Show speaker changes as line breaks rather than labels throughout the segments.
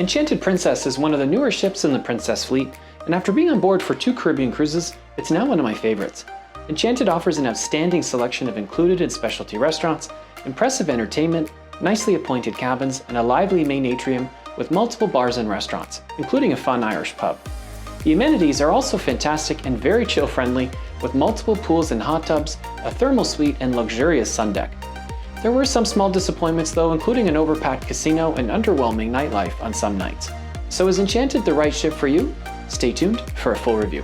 Enchanted Princess is one of the newer ships in the Princess fleet, and after being on board for 2 Caribbean cruises, it's now one of my favorites. Enchanted offers an outstanding selection of included and specialty restaurants, impressive entertainment, nicely appointed cabins, and a lively main atrium with multiple bars and restaurants, including a fun Irish pub. The amenities are also fantastic and very chill-friendly, with multiple pools and hot tubs, a thermal suite, and luxurious sun deck. There were some small disappointments though, including an overpacked casino and underwhelming nightlife on some nights. So is Enchanted the right ship for you? Stay tuned for a full review.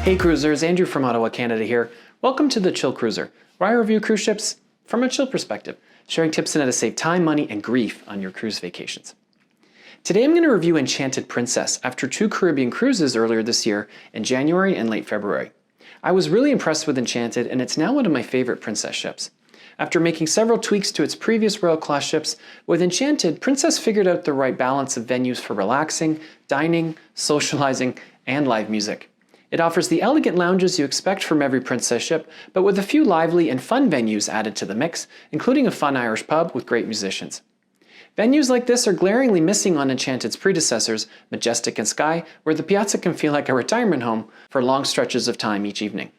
Hey cruisers, Andrew from Ottawa, Canada here. Welcome to the Chill Cruiser, where I review cruise ships from a chill perspective, sharing tips on how to save time, money, and grief on your cruise vacations. Today I'm going to review Enchanted Princess after 2 Caribbean cruises earlier this year in January and late February. I was really impressed with Enchanted, and it's now one of my favorite Princess ships. After making several tweaks to its previous Royal Class ships, with Enchanted, Princess figured out the right balance of venues for relaxing, dining, socializing, and live music. It offers the elegant lounges you expect from every Princess ship, but with a few lively and fun venues added to the mix, including a fun Irish pub with great musicians. Venues like this are glaringly missing on Enchanted's predecessors, Majestic and Sky, where the piazza can feel like a retirement home for long stretches of time each evening.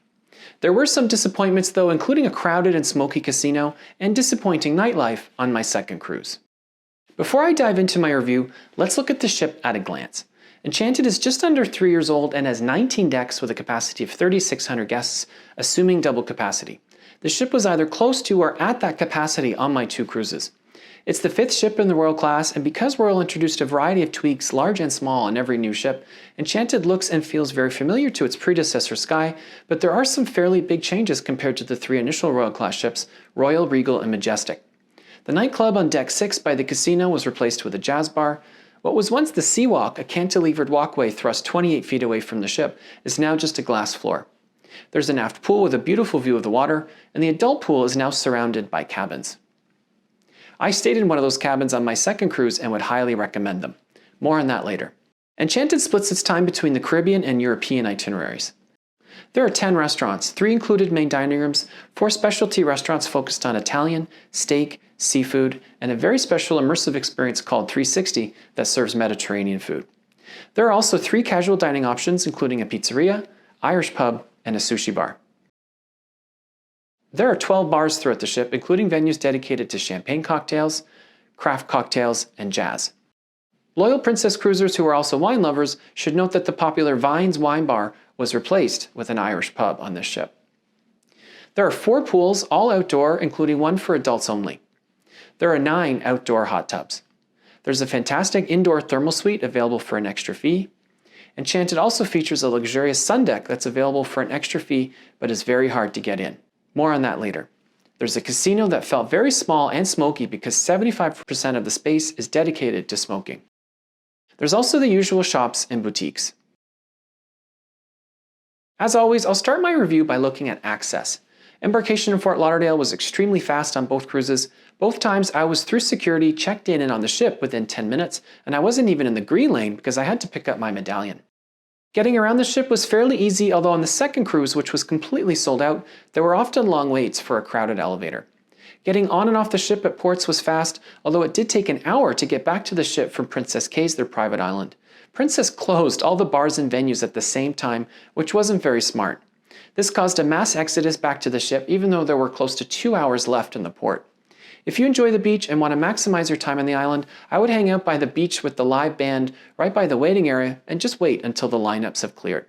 There were some disappointments though, including a crowded and smoky casino and disappointing nightlife on my second cruise. Before I dive into my review, let's look at the ship at a glance. Enchanted is just under 3 years old and has 19 decks with a capacity of 3,600 guests, assuming double capacity. The ship was either close to or at that capacity on my 2 cruises. It's the 5th ship in the Royal Class, and because Royal introduced a variety of tweaks, large and small, on every new ship, Enchanted looks and feels very familiar to its predecessor Sky, but there are some fairly big changes compared to the 3 initial Royal Class ships, Royal, Regal, and Majestic. The nightclub on Deck 6 by the casino was replaced with a jazz bar. What was once the Sea Walk, a cantilevered walkway thrust 28 feet away from the ship, is now just a glass floor. There's an aft pool with a beautiful view of the water, and the adult pool is now surrounded by cabins. I stayed in one of those cabins on my second cruise and would highly recommend them. More on that later. Enchanted splits its time between the Caribbean and European itineraries. There are 10 restaurants, 3 included main dining rooms, 4 specialty restaurants focused on Italian, steak, seafood, and a very special immersive experience called 360 that serves Mediterranean food. There are also 3 casual dining options, including a pizzeria, Irish pub, and a sushi bar. There are 12 bars throughout the ship, including venues dedicated to champagne cocktails, craft cocktails, and jazz. Loyal Princess cruisers who are also wine lovers should note that the popular Vines wine bar was replaced with an Irish pub on this ship. There are 4 pools, all outdoor, including one for adults only. There are 9 outdoor hot tubs. There's a fantastic indoor thermal suite available for an extra fee. Enchanted also features a luxurious sun deck that's available for an extra fee, but is very hard to get in. More on that later. There's a casino that felt very small and smoky because 75% of the space is dedicated to smoking. There's also the usual shops and boutiques. As always, I'll start my review by looking at access. Embarkation in Fort Lauderdale was extremely fast on both cruises. Both times I was through security, checked in and on the ship within 10 minutes, and I wasn't even in the green lane because I had to pick up my medallion. Getting around the ship was fairly easy, although on the second cruise, which was completely sold out, there were often long waits for a crowded elevator. Getting on and off the ship at ports was fast, although it did take an hour to get back to the ship from Princess Cays, their private island. Princess closed all the bars and venues at the same time, which wasn't very smart. This caused a mass exodus back to the ship, even though there were close to 2 hours left in the port. If you enjoy the beach and want to maximize your time on the island, I would hang out by the beach with the live band right by the waiting area and just wait until the lineups have cleared.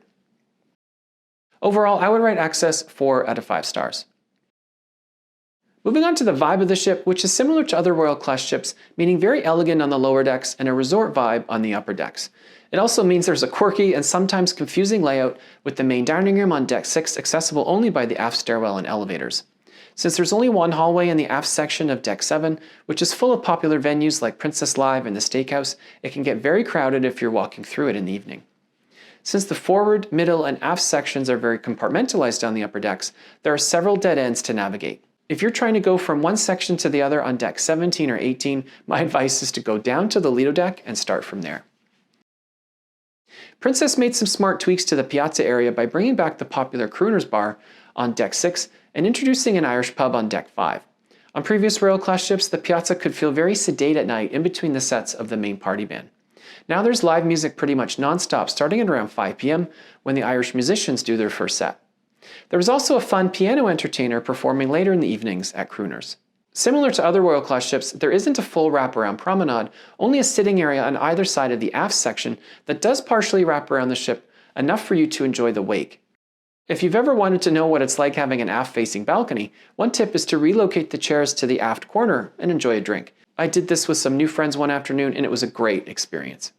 Overall, I would rate Access 4 out of 5 stars. Moving on to the vibe of the ship, which is similar to other Royal Class ships, meaning very elegant on the lower decks and a resort vibe on the upper decks. It also means there's a quirky and sometimes confusing layout with the main dining room on Deck 6 accessible only by the aft stairwell and elevators. Since there's only one hallway in the aft section of Deck 7, which is full of popular venues like Princess Live and the Steakhouse, it can get very crowded if you're walking through it in the evening. Since the forward, middle, and aft sections are very compartmentalized on the upper decks, there are several dead ends to navigate. If you're trying to go from one section to the other on Deck 17 or 18, my advice is to go down to the Lido deck and start from there. Princess made some smart tweaks to the piazza area by bringing back the popular Crooner's Bar on Deck 6 and introducing an Irish pub on Deck 5. On previous Royal Class ships, the piazza could feel very sedate at night in between the sets of the main party band. Now there's live music pretty much non-stop starting at around 5 p.m. when the Irish musicians do their first set. There was also a fun piano entertainer performing later in the evenings at crooners. Similar to other Royal Class ships, there isn't a full wraparound promenade, only a sitting area on either side of the aft section that does partially wrap around the ship, enough for you to enjoy the wake. If you've ever wanted to know what it's like having an aft-facing balcony, one tip is to relocate the chairs to the aft corner and enjoy a drink. I did this with some new friends one afternoon and it was a great experience.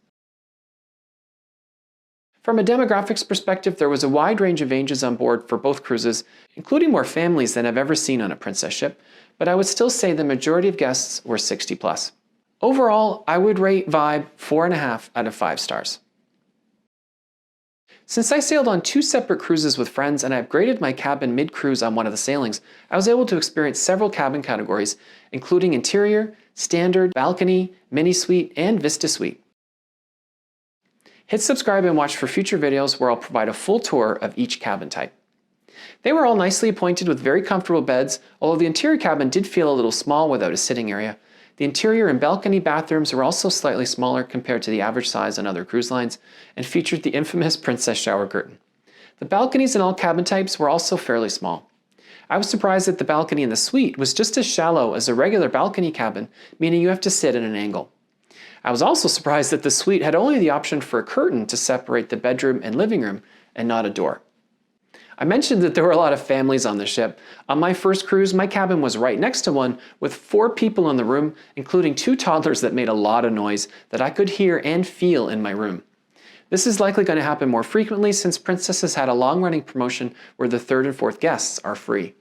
From a demographics perspective, there was a wide range of ages on board for both cruises, including more families than I've ever seen on a Princess ship, but I would still say the majority of guests were 60 plus. Overall, I would rate Vibe 4.5 out of 5 stars. Since I sailed on 2 separate cruises with friends and I upgraded my cabin mid-cruise on one of the sailings, I was able to experience several cabin categories, including interior, standard, balcony, mini suite, and Vista suite. Hit subscribe and watch for future videos where I'll provide a full tour of each cabin type. They were all nicely appointed with very comfortable beds, although the interior cabin did feel a little small without a sitting area. The interior and balcony bathrooms were also slightly smaller compared to the average size on other cruise lines, and featured the infamous Princess shower curtain. The balconies in all cabin types were also fairly small. I was surprised that the balcony in the suite was just as shallow as a regular balcony cabin, meaning you have to sit at an angle. I was also surprised that the suite had only the option for a curtain to separate the bedroom and living room, and not a door. I mentioned that there were a lot of families on the ship. On my first cruise, my cabin was right next to one with 4 people in the room, including 2 toddlers that made a lot of noise that I could hear and feel in my room. This is likely going to happen more frequently since Princess has had a long-running promotion where the 3rd and 4th guests are free.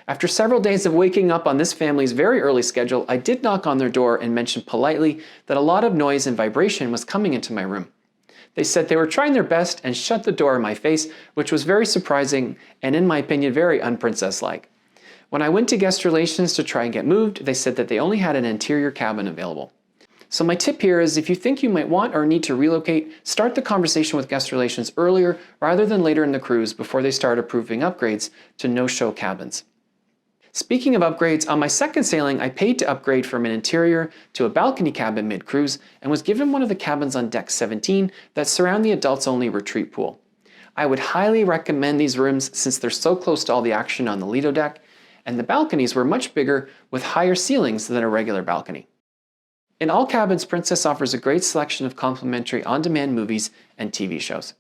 After several days of waking up on this family's very early schedule, I did knock on their door and mention politely that a lot of noise and vibration was coming into my room. They said they were trying their best and shut the door in my face, which was very surprising and, in my opinion, very un-princess-like. When I went to guest relations to try and get moved, they said that they only had an interior cabin available. So my tip here is if you think you might want or need to relocate, start the conversation with guest relations earlier rather than later in the cruise before they start approving upgrades to no-show cabins. Speaking of upgrades, on my second sailing, I paid to upgrade from an interior to a balcony cabin mid-cruise and was given one of the cabins on deck 17 that surround the adults-only retreat pool. I would highly recommend these rooms since they're so close to all the action on the Lido deck, and the balconies were much bigger with higher ceilings than a regular balcony. In all cabins, Princess offers a great selection of complimentary on-demand movies and TV shows.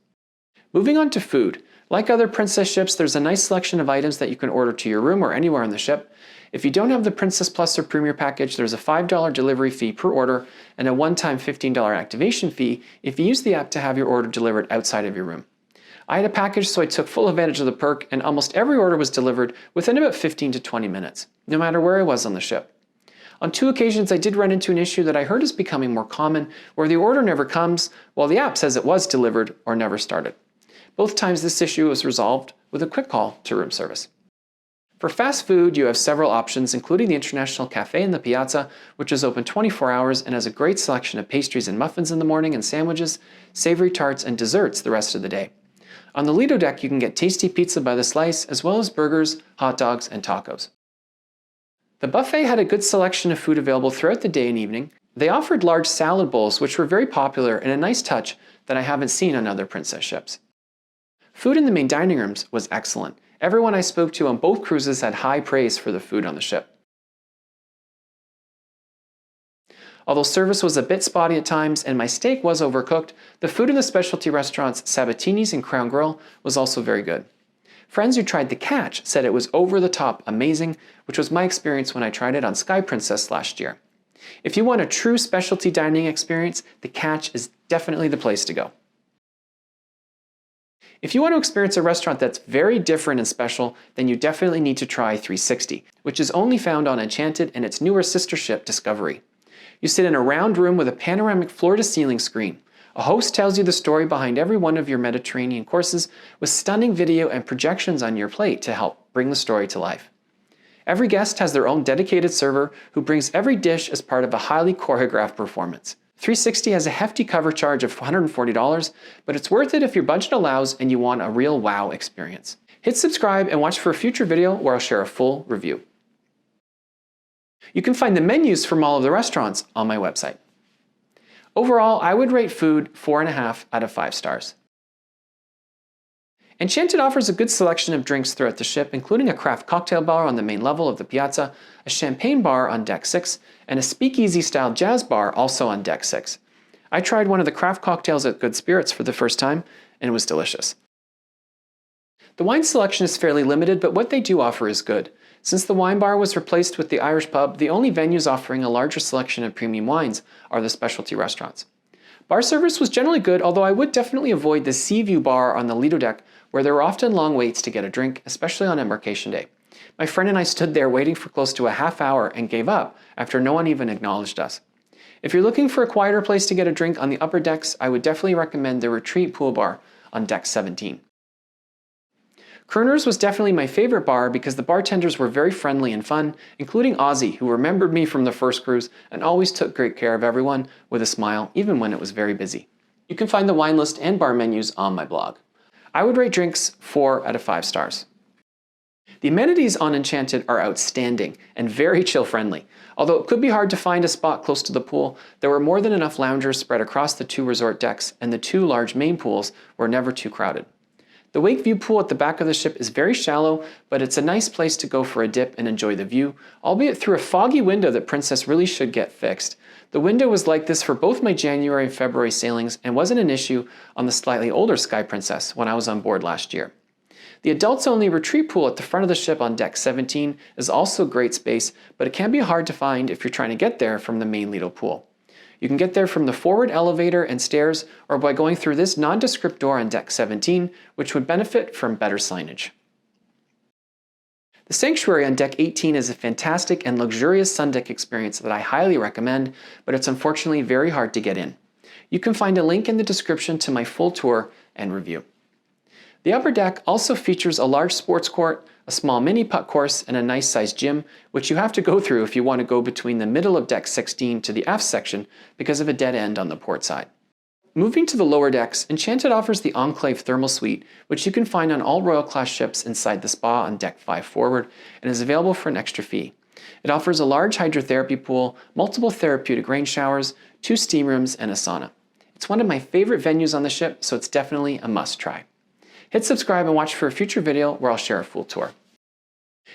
Moving on to food. Like other Princess ships, there's a nice selection of items that you can order to your room or anywhere on the ship. If you don't have the Princess Plus or Premier package, there's a $5 delivery fee per order and a one-time $15 activation fee if you use the app to have your order delivered outside of your room. I had a package, so I took full advantage of the perk, and almost every order was delivered within about 15 to 20 minutes, no matter where I was on the ship. On 2 occasions, I did run into an issue that I heard is becoming more common, where the order never comes, while the app says it was delivered or never started. Both times this issue was resolved with a quick call to room service. For fast food, you have several options, including the International Cafe in the Piazza, which is open 24 hours and has a great selection of pastries and muffins in the morning and sandwiches, savory tarts, and desserts the rest of the day. On the Lido deck, you can get tasty pizza by the slice, as well as burgers, hot dogs, and tacos. The buffet had a good selection of food available throughout the day and evening. They offered large salad bowls, which were very popular and a nice touch that I haven't seen on other Princess ships. Food in the main dining rooms was excellent. Everyone I spoke to on both cruises had high praise for the food on the ship. Although service was a bit spotty at times and my steak was overcooked, the food in the specialty restaurants Sabatini's and Crown Grill was also very good. Friends who tried the Catch said it was over the top amazing, which was my experience when I tried it on Sky Princess last year. If you want a true specialty dining experience, the Catch is definitely the place to go. If you want to experience a restaurant that's very different and special, then you definitely need to try 360, which is only found on Enchanted and its newer sister ship, Discovery. You sit in a round room with a panoramic floor-to-ceiling screen. A host tells you the story behind every one of your Mediterranean courses with stunning video and projections on your plate to help bring the story to life. Every guest has their own dedicated server who brings every dish as part of a highly choreographed performance. 360 has a hefty cover charge of $140, but it's worth it if your budget allows and you want a real wow experience. Hit subscribe and watch for a future video where I'll share a full review. You can find the menus from all of the restaurants on my website. Overall, I would rate food 4.5 out of 5 stars. Enchanted offers a good selection of drinks throughout the ship, including a craft cocktail bar on the main level of the piazza, a champagne bar on deck 6, and a speakeasy-style jazz bar also on deck 6. I tried one of the craft cocktails at Good Spirits for the first time, and it was delicious. The wine selection is fairly limited, but what they do offer is good. Since the wine bar was replaced with the Irish pub, the only venues offering a larger selection of premium wines are the specialty restaurants. Bar service was generally good, although I would definitely avoid the Sea View bar on the Lido deck, where there were often long waits to get a drink, especially on Embarkation Day. My friend and I stood there waiting for close to a half hour and gave up after no one even acknowledged us. If you're looking for a quieter place to get a drink on the upper decks, I would definitely recommend the Retreat Pool Bar on deck 17. Kroner's was definitely my favorite bar because the bartenders were very friendly and fun, including Ozzy, who remembered me from the first cruise and always took great care of everyone with a smile, even when it was very busy. You can find the wine list and bar menus on my blog. I would rate drinks 4 out of 5 stars. The amenities on Enchanted are outstanding and very chill-friendly. Although it could be hard to find a spot close to the pool, there were more than enough loungers spread across the 2 resort decks, and the 2 large main pools were never too crowded. The wake view pool at the back of the ship is very shallow, but it's a nice place to go for a dip and enjoy the view, albeit through a foggy window that Princess really should get fixed. The window was like this for both my January and February sailings and wasn't an issue on the slightly older Sky Princess when I was on board last year. The adults-only retreat pool at the front of the ship on deck 17 is also great space, but it can be hard to find if you're trying to get there from the main Lido pool. You can get there from the forward elevator and stairs or by going through this nondescript door on deck 17, which would benefit from better signage. The sanctuary on deck 18 is a fantastic and luxurious sun deck experience that I highly recommend, but it's unfortunately very hard to get in. You can find a link in the description to my full tour and review. The upper deck also features a large sports court, a small mini putt course, and a nice sized gym, which you have to go through if you want to go between the middle of deck 16 to the aft section because of a dead end on the port side. Moving to the lower decks, Enchanted offers the Enclave Thermal Suite, which you can find on all Royal Class ships inside the spa on deck 5 forward, and is available for an extra fee. It offers a large hydrotherapy pool, multiple therapeutic rain showers, 2 steam rooms, and a sauna. It's one of my favorite venues on the ship, so it's definitely a must try. Hit subscribe and watch for a future video where I'll share a full tour.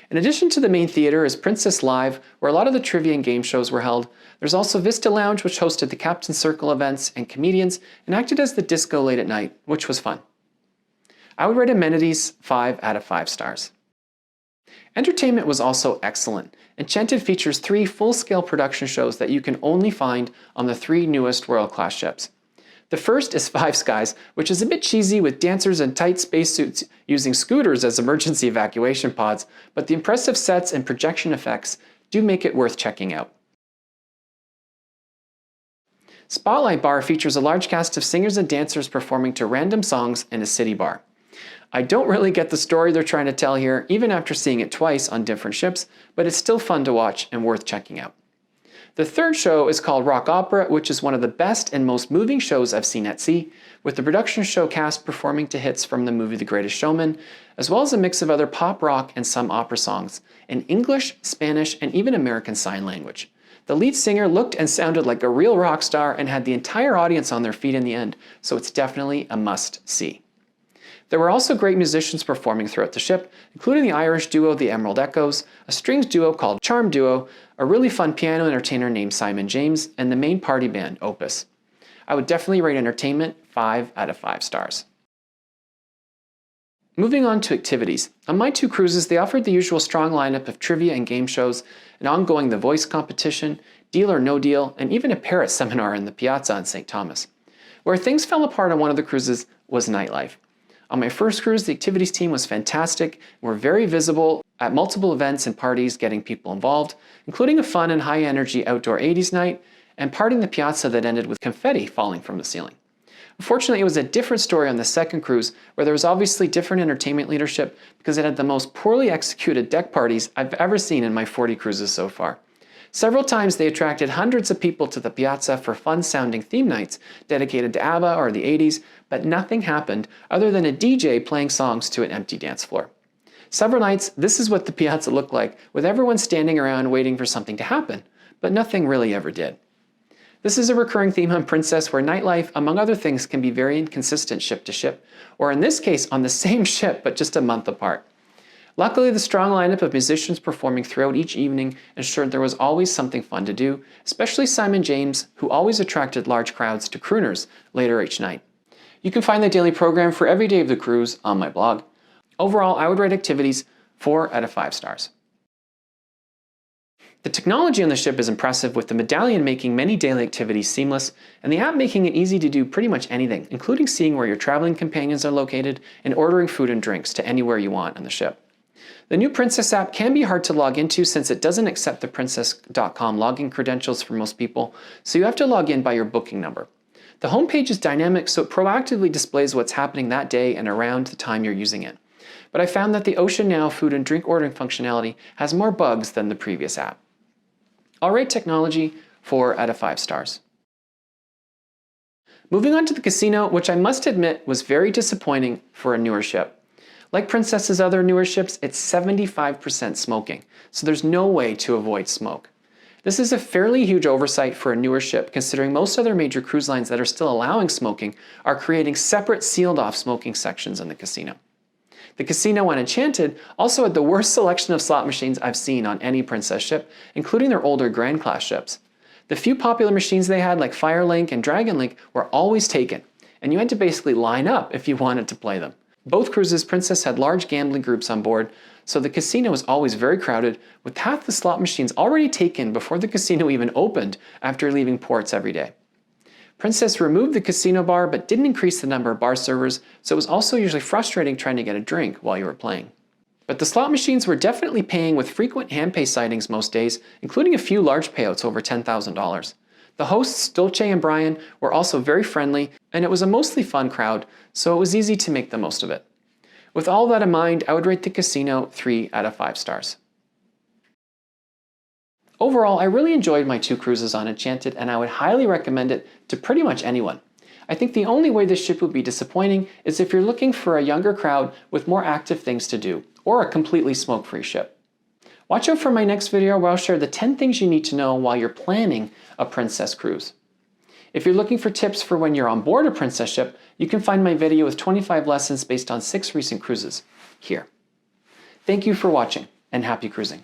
In addition to the main theater is Princess Live, where a lot of the trivia and game shows were held. There's also Vista Lounge, which hosted the Captain's Circle events and comedians and acted as the disco late at night, which was fun. I would rate amenities 5 out of 5 stars. Entertainment was also excellent. Enchanted features 3 full-scale production shows that you can only find on the 3 newest Royal Class ships. The first is Five Skies, which is a bit cheesy with dancers in tight spacesuits using scooters as emergency evacuation pods, but the impressive sets and projection effects do make it worth checking out. Spotlight Bar features a large cast of singers and dancers performing to random songs in a city bar. I don't really get the story they're trying to tell here, even after seeing it twice on different ships, but it's still fun to watch and worth checking out. The third show is called Rock Opera, which is one of the best and most moving shows I've seen at sea, with the production show cast performing to hits from the movie The Greatest Showman, as well as a mix of other pop rock and some opera songs, in English, Spanish, and even American Sign Language. The lead singer looked and sounded like a real rock star and had the entire audience on their feet in the end, so it's definitely a must-see. There were also great musicians performing throughout the ship, including the Irish duo The Emerald Echoes, a strings duo called Charm Duo, a really fun piano entertainer named Simon James, and the main party band, Opus. I would definitely rate entertainment 5 out of 5 stars. Moving on to activities. On my 2 cruises, they offered the usual strong lineup of trivia and game shows, an ongoing The Voice competition, Deal or No Deal, and even a parrot seminar in the Piazza in St. Thomas. Where things fell apart on one of the cruises was nightlife. On my first cruise, the activities team was fantastic and were very visible at multiple events and parties getting people involved, including a fun and high-energy outdoor 80s night and partying the piazza that ended with confetti falling from the ceiling. Unfortunately, it was a different story on the second cruise, where there was obviously different entertainment leadership because it had the most poorly executed deck parties I've ever seen in my 40 cruises so far. Several times they attracted hundreds of people to the piazza for fun-sounding theme nights dedicated to ABBA or the 80s, but nothing happened other than a DJ playing songs to an empty dance floor. Several nights, this is what the piazza looked like, with everyone standing around waiting for something to happen, but nothing really ever did. This is a recurring theme on Princess where nightlife, among other things, can be very inconsistent ship to ship, or in this case, on the same ship, but just a month apart. Luckily, the strong lineup of musicians performing throughout each evening ensured there was always something fun to do, especially Simon James, who always attracted large crowds to crooners later each night. You can find the daily program for every day of the cruise on my blog. Overall, I would rate activities 4 out of 5 stars. The technology on the ship is impressive, with the medallion making many daily activities seamless, and the app making it easy to do pretty much anything, including seeing where your traveling companions are located and ordering food and drinks to anywhere you want on the ship. The new Princess app can be hard to log into since it doesn't accept the princess.com login credentials for most people, so you have to log in by your booking number. The homepage is dynamic, so it proactively displays what's happening that day and around the time you're using it. But I found that the OceanNow food and drink ordering functionality has more bugs than the previous app. I'll rate technology 4 out of 5 stars. Moving on to the casino, which I must admit was very disappointing for a newer ship. Like Princess's other newer ships, it's 75% smoking, so there's no way to avoid smoke. This is a fairly huge oversight for a newer ship, considering most other major cruise lines that are still allowing smoking are creating separate sealed-off smoking sections in the casino. The casino on Enchanted also had the worst selection of slot machines I've seen on any Princess ship, including their older Grand Class ships. The few popular machines they had, like Firelink and Dragonlink, were always taken, and you had to basically line up if you wanted to play them. Both cruises, Princess had large gambling groups on board, so the casino was always very crowded, with half the slot machines already taken before the casino even opened after leaving ports every day. Princess removed the casino bar but didn't increase the number of bar servers, so it was also usually frustrating trying to get a drink while you were playing. But the slot machines were definitely paying, with frequent hand pay sightings most days, including a few large payouts over $10,000. The hosts, Dolce and Brian, were also very friendly, and it was a mostly fun crowd, so it was easy to make the most of it. With all that in mind, I would rate the casino 3 out of 5 stars. Overall, I really enjoyed my 2 cruises on Enchanted, and I would highly recommend it to pretty much anyone. I think the only way this ship would be disappointing is if you're looking for a younger crowd with more active things to do, or a completely smoke-free ship. Watch out for my next video where I'll share the 10 things you need to know while you're planning a Princess cruise. If you're looking for tips for when you're on board a Princess ship, you can find my video with 25 lessons based on 6 recent cruises here. Thank you for watching, and happy cruising.